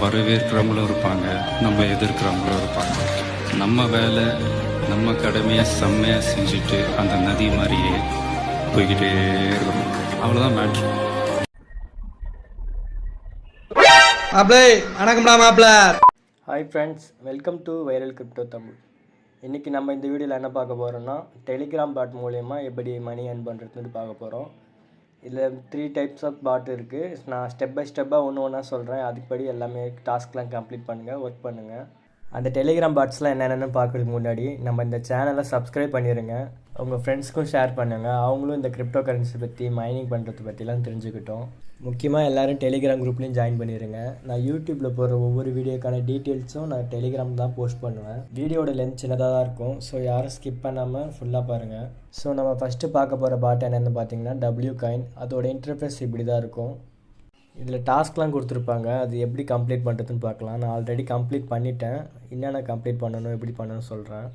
வரவேற்கிறவங்களும் இருப்பாங்க, நம்ம எதிர்க்கிறவங்களும் இருப்பாங்க. நம்ம வேலை நம்ம கடமையை செம்மையாக செஞ்சுட்டு அந்த நதி மாதிரியே போய்கிட்டே இருக்கணும். அவ்வளோதான் matter. Hi friends, welcome to viral crypto Tamil. இன்றைக்கி நம்ம இந்த வீடியோவில் என்ன பார்க்க போகிறோன்னா, டெலிகிராம் பாட் மூலயமா எப்படி மணி ஏர்ன் பண்ணுறதுன்னு பார்க்க போகிறோம். இதில் 3 டைப்ஸ் ஆஃப் பாட் இருக்குது. நான் ஸ்டெப் பை ஸ்டெப்பாக ஒன்று ஒன்றா சொல்கிறேன். அதுபடி எல்லாமே டாஸ்க்லாம் கம்ப்ளீட் பண்ணுங்கள், ஒர்க் பண்ணுங்கள். அந்த டெலிகிராம் பாட்ஸ்லாம் என்னென்னு பார்க்குறதுக்கு முன்னாடி நம்ம இந்த சேனலை சப்ஸ்கிரைப் பண்ணிடுங்க. உங்கள் ஃப்ரெண்ட்ஸ்க்கும் ஷேர் பண்ணுங்கள். அவங்களும் இந்த கிரிப்டோ கரன்சி பற்றி, மைனிங் பண்ணுறது பற்றிலாம் தெரிஞ்சுக்கிட்டோம். முக்கியமாக எல்லோரும் டெலிகிராம் குரூப்லேயும் ஜாயின் பண்ணிடுங்க. நான் யூடியூப்பில் போடுற ஒவ்வொரு வீடியோக்கான டீட்டெயில்ஸும் நான் டெலிகிராம் தான் போஸ்ட் பண்ணுவேன். வீடியோட லென்த் சின்னதாக தான் இருக்கும், ஸோ யாரும் ஸ்கிப் பண்ணாமல் ஃபுல்லாக பாருங்கள். ஸோ நம்ம ஃபஸ்ட்டு பார்க்க போகிற பாட் என்னென்னு பார்த்தீங்கன்னா டபிள்யூ காயின். அதோட இன்டர்ஃபேஸ் இப்படி தான் இருக்கும். இதில் டாஸ்க்லாம் கொடுத்துருப்பாங்க, அது எப்படி கம்ப்ளீட் பண்ணுறதுன்னு பார்க்கலாம். நான் ஆல்ரெடி கம்ப்ளீட் பண்ணிட்டேன். என்னென்ன கம்ப்ளீட் பண்ணணும், எப்படி பண்ணணும்னு சொல்கிறேன்.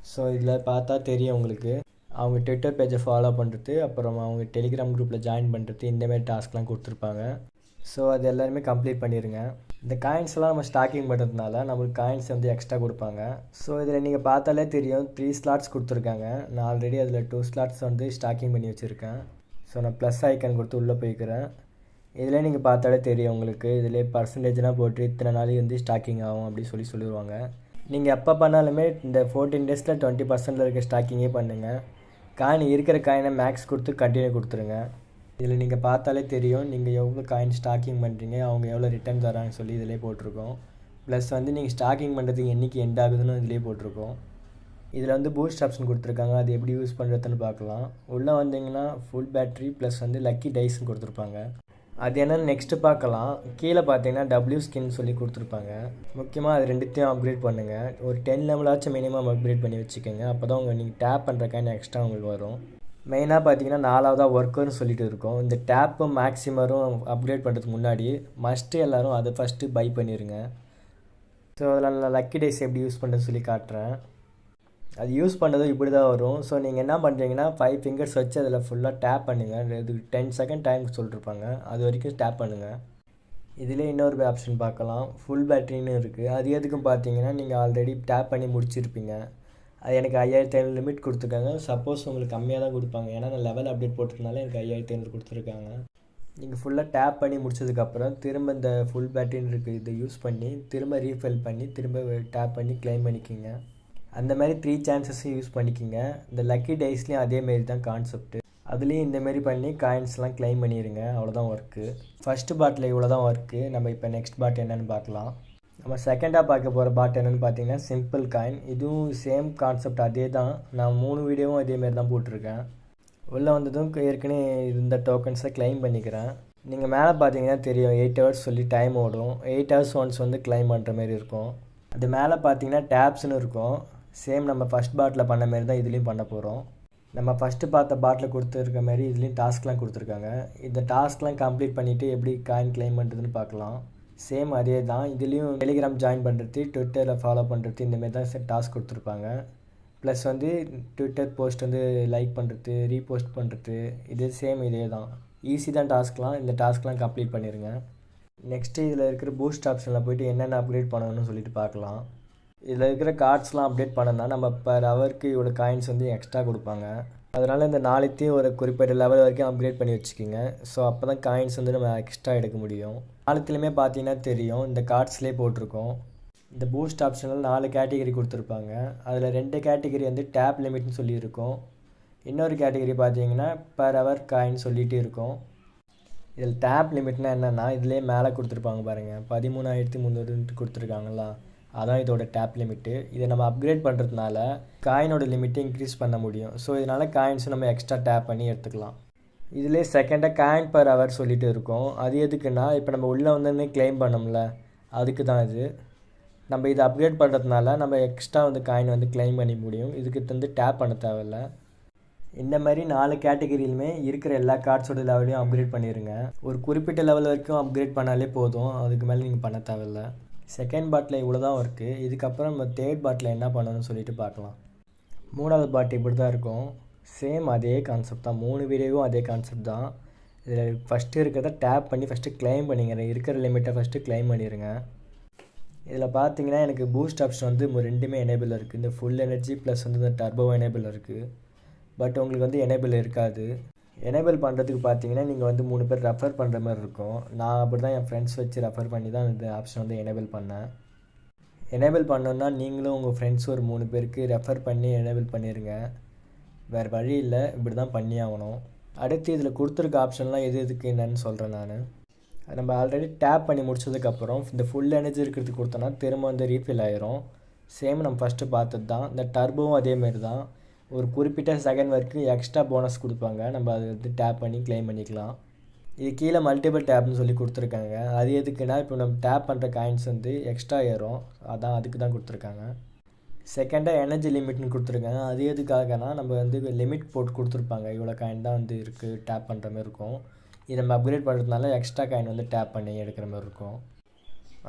ஸோ இதில் பார்த்தா தெரியும் உங்களுக்கு. அவங்க ட்விட்டர் பேஜை ஃபாலோ பண்ணுறது, அப்புறம் அவங்க டெலிகிராம் குரூப்பில் ஜாயின் பண்ணுறது, இந்தமாரி டாஸ்க்லாம் கொடுத்துருப்பாங்க. ஸோ அது எல்லாருமே கம்ப்ளீட் பண்ணிடுங்க. இந்த காயின்ஸ்லாம் நம்ம ஸ்டாக்கிங் பண்ணுறதுனால நம்மளுக்கு காயின்ஸ் வந்து எக்ஸ்ட்ரா கொடுப்பாங்க. ஸோ இதில் நீங்கள் பார்த்தாலே தெரியும் 3 ஸ்லாட்ஸ் கொடுத்துருக்காங்க. நான் ஆல்ரெடி அதில் 2 ஸ்லாட்ஸ் வந்து ஸ்டாக்கிங் பண்ணி வச்சுருக்கேன். ஸோ நான் ப்ளஸ் ஐக்கன் கொடுத்து உள்ளே போய்க்கிறேன். இதில் நீங்கள் பார்த்தாலே தெரியும் உங்களுக்கு. இதில் பர்சன்டேஜ்லாம் போட்டு இத்தனை நாளைக்கு வந்து ஸ்டாக்கிங் ஆகும் அப்படி சொல்லிடுவாங்க. நீங்கள் எப்போ பண்ணாலுமே இந்த 14 டேஸில் 20% இருக்க ஸ்டாக்கிங்கே பண்ணுங்கள். காயின் இருக்கிற காயினை மேக்ஸ் கொடுத்து கண்டினியூ கொடுத்துருங்க. இதில் நீங்கள் பார்த்தாலே தெரியும் நீங்கள் எவ்வளோ காயின் ஸ்டாக்கிங் பண்ணுறீங்க, அவங்க எவ்வளோ ரிட்டர்ன் தராங்கன்னு சொல்லி இதிலே போட்டிருக்கோம். ப்ளஸ் வந்து நீங்கள் ஸ்டாக்கிங் பண்ணுறதுக்கு என்றைக்கு எண்ட் ஆகுதுன்னு இதிலே போட்டிருக்கோம். இதில் வந்து பூஸ்ட் ஆப்ஷன் கொடுத்துருக்காங்க, அது எப்படி யூஸ் பண்ணுறதுன்னு பார்க்கலாம். உள்ளே வந்தீங்கன்னா ஃபுல் பேட்ரி ப்ளஸ் வந்து லக்கி டைஸ்ன்னு கொடுத்துருப்பாங்க. அது என்னென்னு நெக்ஸ்ட்டு பார்க்கலாம். கீழே பார்த்தீங்கன்னா டபிள்யூ ஸ்கின் சொல்லி கொடுத்துருப்பாங்க. முக்கியமாக அது ரெண்டுத்தையும் அப்கிரேட் பண்ணுங்கள். ஒரு 10 லெவலாச்சும் மினிமம் அப்கிரேட் பண்ணி வச்சுக்கோங்க. அப்போ தான் நீங்கள் டேப் பண்ணுற காயின் எக்ஸ்ட்ரா உங்களுக்கு வரும். மெயினாக பார்த்தீங்கன்னா 4வதாக ஒர்க்கர்னு சொல்லிட்டு இருக்கும். இந்த டேப்பும் மேக்ஸிமரும் அப்கிரேட் பண்ணுறதுக்கு முன்னாடி மஸ்ட்டு எல்லோரும் அதை ஃபஸ்ட்டு பை பண்ணிடுங்க. ஸோ அதில் நான் லக்கி டைஸ் எப்படி யூஸ் பண்ணுறதுன்னு சொல்லி காட்டுறேன். அது யூஸ் பண்ணுறது இப்படி தான் வரும். ஸோ நீங்கள் என்ன பண்ணுறீங்கன்னா 5 ஃபிங்கர்ஸ் வச்சு அதில் ஃபுல்லாக டேப் பண்ணுங்கள். இதுக்கு 10 செகண்ட் டைம் சொல்லியிருப்பாங்க, அது வரைக்கும் டேப் பண்ணுங்கள். இதிலே இன்னொரு ஆப்ஷன் பார்க்கலாம், ஃபுல் பேட்ரின்னு இருக்குது. அது எதுக்கும் பார்த்தீங்கன்னா நீங்கள் ஆல்ரெடி டேப் பண்ணி முடிச்சிருப்பீங்க. அது எனக்கு 5500 லிமிட் கொடுத்துருக்காங்க. சப்போஸ் உங்களுக்கு கம்மியாக தான் கொடுப்பாங்க, ஏன்னா நான் லெவல் அப்டேட் போட்டிருந்தால எனக்கு 5500 கொடுத்துருக்காங்க. நீங்கள் ஃபுல்லாக டேப் பண்ணி முடிச்சதுக்கப்புறம் திரும்ப இந்த ஃபுல் பேட்ரின்னு இருக்குது, இதை யூஸ் பண்ணி திரும்ப ரீஃபில் பண்ணி திரும்ப டேப் பண்ணி கிளைம் பண்ணிக்கிங்க. அந்த மாதிரி 3 சான்சஸும் யூஸ் பண்ணிக்கிங்க. இந்த லக்கி டைஸ்லேயும் அதேமாரி தான் கான்செப்ட்டு. அதுலேயும் இந்தமாரி பண்ணி காயின்ஸ்லாம் கிளைம் பண்ணிடுங்க. அவ்வளோதான் ஒர்க்கு. ஃபஸ்ட்டு பாட்டில் இவ்வளோ தான் ஒர்க்கு. நம்ம இப்போ நெக்ஸ்ட் பாட் என்னென்னு பார்க்கலாம். நம்ம செகண்டாக பார்க்க போகிற பாட் என்னென்னு பார்த்தீங்கன்னா சிம்பிள் காயின். இதுவும் சேம் கான்செப்ட் அதே தான். நான் 3 வீடியோவும் அதேமாரி தான் போட்டிருக்கேன். உள்ளே வந்ததும் ஏற்கனவே இந்த டோக்கன்ஸை கிளைம் பண்ணிக்கிறேன். நீங்கள் மேலே பார்த்தீங்கன்னா தெரியும் 8 ஹவர்ஸ் சொல்லி டைம் ஓடும். 8 ஹவர்ஸ் ஒன்ஸ் வந்து கிளைம் பண்ணுற மாதிரி இருக்கும். அது மேலே பார்த்தீங்கன்னா டேப்ஸ்னு இருக்கும். சேம் நம்ம ஃபஸ்ட் பாட்டில் பண்ண மாரி தான் இதுலேயும் பண்ண போகிறோம். நம்ம ஃபஸ்ட்டு பார்த்த பாட்டில் கொடுத்துருக்க மாதிரி இதுலேயும் டாஸ்க்லாம் கொடுத்துருக்காங்க. இந்த டாஸ்க்லாம் கம்ப்ளீட் பண்ணிவிட்டு எப்படி காயின் கிளைம் பண்ணுறதுன்னு பார்க்கலாம். சேம் அதே தான். இதுலேயும் டெலிகிராம் ஜாயின் பண்ணுறது, ட்விட்டரில் ஃபாலோ பண்ணுறது, இந்தமாரி தான் டாஸ்க் கொடுத்துருப்பாங்க. ப்ளஸ் வந்து ட்விட்டர் போஸ்ட் வந்து லைக் பண்ணுறது, ரீபோஸ்ட் பண்ணுறது, இது சேம் இதே தான். ஈஸி தான் டாஸ்க்லாம். இந்த டாஸ்க்லாம் கம்ப்ளீட் பண்ணிடுங்க. நெக்ஸ்ட்டு இதில் இருக்கிற பூஸ்ட் ஆப்ஷனில் போய்ட்டு என்னென்ன அப்கிரேட் பண்ணணும்னு சொல்லிட்டு பார்க்கலாம். இதில் இருக்கிற கார்ட்ஸ்லாம் அப்டேட் பண்ணோன்னா நம்ம பர் ஹவருக்கு இவ்வளோ காயின்ஸ் வந்து எக்ஸ்ட்ரா கொடுப்பாங்க. அதனால் இந்த நாளைத்தையும் ஒரு குறிப்பிட்ட லெவல் வரைக்கும் அப்கிரேட் பண்ணி வச்சுக்கிங்க. ஸோ அப்போ தான் காயின்ஸ் வந்து நம்ம எக்ஸ்ட்ரா எடுக்க முடியும். நாளைத்துலையுமே பார்த்தீங்கன்னா தெரியும் இந்த கார்ட்ஸ்லேயே போட்டிருக்கோம். இந்த பூஸ்ட் ஆப்ஷனில் 4 கேட்டகரி கொடுத்துருப்பாங்க. அதில் 2 கேட்டகரி வந்து டேப் லிமிட்னு சொல்லியிருக்கோம். இன்னொரு கேட்டகரி பார்த்தீங்கன்னா பர் ஹவர் காயின் சொல்லிகிட்டே இருக்கும். இதில் டேப் லிமிட்னால் என்னென்னா இதிலே மேலே கொடுத்துருப்பாங்க பாருங்கள், 13,300 கொடுத்துருக்காங்களா, அதான் இதோட டேப் லிமிட்டு. இதை நம்ம அப்கிரேட் பண்ணுறதுனால காயினோட லிமிட்டை இன்க்ரீஸ் பண்ண முடியும். ஸோ இதனால் காயின்ஸ் நம்ம எக்ஸ்ட்ரா டேப் பண்ணி எடுத்துக்கலாம். இதிலே செகண்டாக காயின் பர் ஹவர் சொல்லிட்டு இருக்கும். அது எதுக்குன்னா இப்போ நம்ம உள்ளே வந்தோடனே கிளைம் பண்ணோம்ல, அதுக்கு தான் இது. நம்ம இதை அப்கிரேட் பண்ணுறதுனால நம்ம எக்ஸ்ட்ரா வந்து காயின் வந்து கிளைம் பண்ணி முடியும். இதுக்கு வந்து டேப் பண்ண தேவையில்லை. இந்த மாதிரி 4 கேட்டகரியிலுமே இருக்கிற எல்லா கார்ட்ஸோட லெவலையும் அப்கிரேட் பண்ணிடுங்க. ஒரு குறிப்பிட்ட லெவல் வரைக்கும் அப்கிரேட் பண்ணாலே போதும், அதுக்கு மேலே நீங்கள் பண்ண தேவையில்லை. செகண்ட் பாட்டில் இவ்வளோ தான் இருக்குது. இதுக்கப்புறம் நம்ம தேர்ட் பாட்டில் என்ன பண்ணணும்னு சொல்லிட்டு பார்க்கலாம். 3வது பாட் இப்படி தான் இருக்கும். சேம் அதே கான்செப்ட் தான். 3 வீடியோவும் அதே கான்செப்ட் தான். இதில் ஃபஸ்ட்டு இருக்கிறத டேப் பண்ணி ஃபஸ்ட்டு கிளைம் பண்ணிக்கிறேன். இருக்கிற லிமிட்டை ஃபஸ்ட்டு கிளைம் பண்ணிடுங்க. இதில் பார்த்தீங்கன்னா எனக்கு பூஸ்ட் ஆப்ஷன் வந்து ரெண்டுமே எனேபிள் இருக்குது. இந்த ஃபுல் எனர்ஜி ப்ளஸ் வந்து இந்த டர்போ எனேபிள் இருக்குது. பட் உங்களுக்கு வந்து எனேபிள் இருக்காது. எனேபிள் பண்ணுறதுக்கு பார்த்தீங்கன்னா நீங்கள் வந்து 3 பேர் ரெஃபர் பண்ணுற மாதிரி இருக்கும். நான் அப்படி தான் என் ஃப்ரெண்ட்ஸ் வச்சு ரெஃபர் பண்ணி தான் இந்த ஆப்ஷன் வந்து எனேபிள் பண்ணேன். எனேபிள் பண்ணோன்னா நீங்களும் உங்கள் ஃப்ரெண்ட்ஸ் ஒரு 3 பேருக்கு ரெஃபர் பண்ணி எனேபிள் பண்ணிடுங்க. வேறு வழி இல்லை, இப்படி தான் பண்ணி ஆகணும். அடுத்து இதில் கொடுத்துருக்க ஆப்ஷன்லாம் எதுக்கு என்னன்னு சொல்கிறேன் நான். நம்ம ஆல்ரெடி டேப் பண்ணி முடிச்சதுக்கப்புறம் இந்த ஃபுல் எனர்ஜி இருக்கிறதுக்கு கொடுத்தோன்னா திரும்ப வந்து ரீஃபில் ஆயிரும். சேம் நம்ம ஃபஸ்ட்டு பார்த்தது தான். இந்த டர்போவும் அதேமாரி தான். ஒரு குறிப்பிட்ட செகண்ட் வரைக்கும் எக்ஸ்ட்ரா போனஸ் கொடுப்பாங்க. நம்ம அதை வந்து டேப் பண்ணி கிளைம் பண்ணிக்கலாம். இது கீழே மல்டிபிள் டேப்னு சொல்லி கொடுத்துருக்காங்க. அது எதுக்குன்னா இப்போ நம்ம டேப் பண்ணுற காயின்ஸ் வந்து எக்ஸ்ட்ரா ஏறும், அதான் அதுக்கு தான் கொடுத்துருக்காங்க. செகண்டாக எனர்ஜி லிமிட்னு கொடுத்துருக்காங்க. அது எதுக்காகனா நம்ம வந்து லிமிட் போட்டு கொடுத்துருப்பாங்க. இவ்வளோ காயின் தான் வந்து இருக்குது, டேப் பண்ணுற மாதிரி இருக்கும். இது நம்ம அப்கிரேட் பண்ணுறதுனால எக்ஸ்ட்ரா காயின் வந்து டேப் பண்ணி எடுக்கிற மாதிரி இருக்கும்.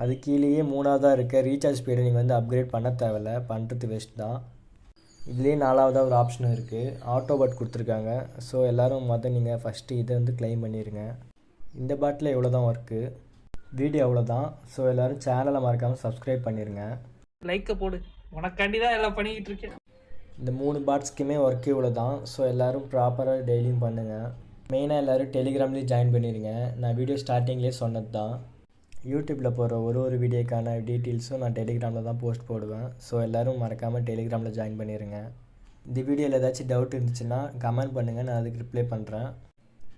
அது கீழேயே 3ஆவதாக இருக்க ரீசார்ஜ் ஸ்பீடை நீங்கள் வந்து அப்கிரேட் பண்ண தேவையில்ல, பண்ணுறது வேஸ்ட் தான். இதுலேயே 4ஆவதாக ஒரு ஆப்ஷனும் இருக்குது, ஆட்டோ பாட் கொடுத்துருக்காங்க. ஸோ எல்லோரும் நீங்கள் ஃபஸ்ட்டு இதை வந்து கிளைம் பண்ணிடுங்க. இந்த பாட்டில் இவ்வளோ தான் ஒர்க்கு, வீடியோ அவ்வளோதான். ஸோ எல்லோரும் சேனலை மறக்காமல் சப்ஸ்கிரைப் பண்ணிடுங்க. லைக்கை போடு, உனக்காண்டி தான் எல்லாம் பண்ணிக்கிட்டு இருக்கேன். இந்த 3 பாட்ஸ்க்குமே ஒர்க்கு இவ்வளோ தான். ஸோ எல்லோரும் ப்ராப்பராக டெய்லியும் பண்ணுங்கள். மெயினாக எல்லோரும் டெலிகிராம்லேயும் ஜாயின் பண்ணிடுங்க. நான் வீடியோ ஸ்டார்டிங்லேயே சொன்னது தான். யூடியூப்பில் போகிற ஒரு வீடியோக்கான டீட்டெயில்ஸும் நான் டெலிகிராமில் தான் போஸ்ட் போடுவேன். ஸோ எல்லோரும் மறக்காமல் டெலிகிராமில் ஜாயின் பண்ணிடுங்க. இந்த வீடியோவில் ஏதாச்சும் டவுட் இருந்துச்சுன்னா கமெண்ட் பண்ணுங்கள், நான் அதுக்கு ரிப்ளை பண்ணுறேன்.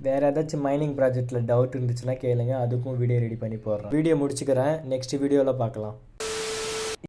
வேறு ஏதாச்சும் மைனிங் ப்ராஜெக்ட்டில் டவுட் இருந்துச்சுன்னா கேளுங்க, அதுக்கும் வீடியோ ரெடி பண்ணி போடுறேன். வீடியோ முடிச்சுக்கிறேன், நெக்ஸ்ட் வீடியோவில் பார்க்கலாம்.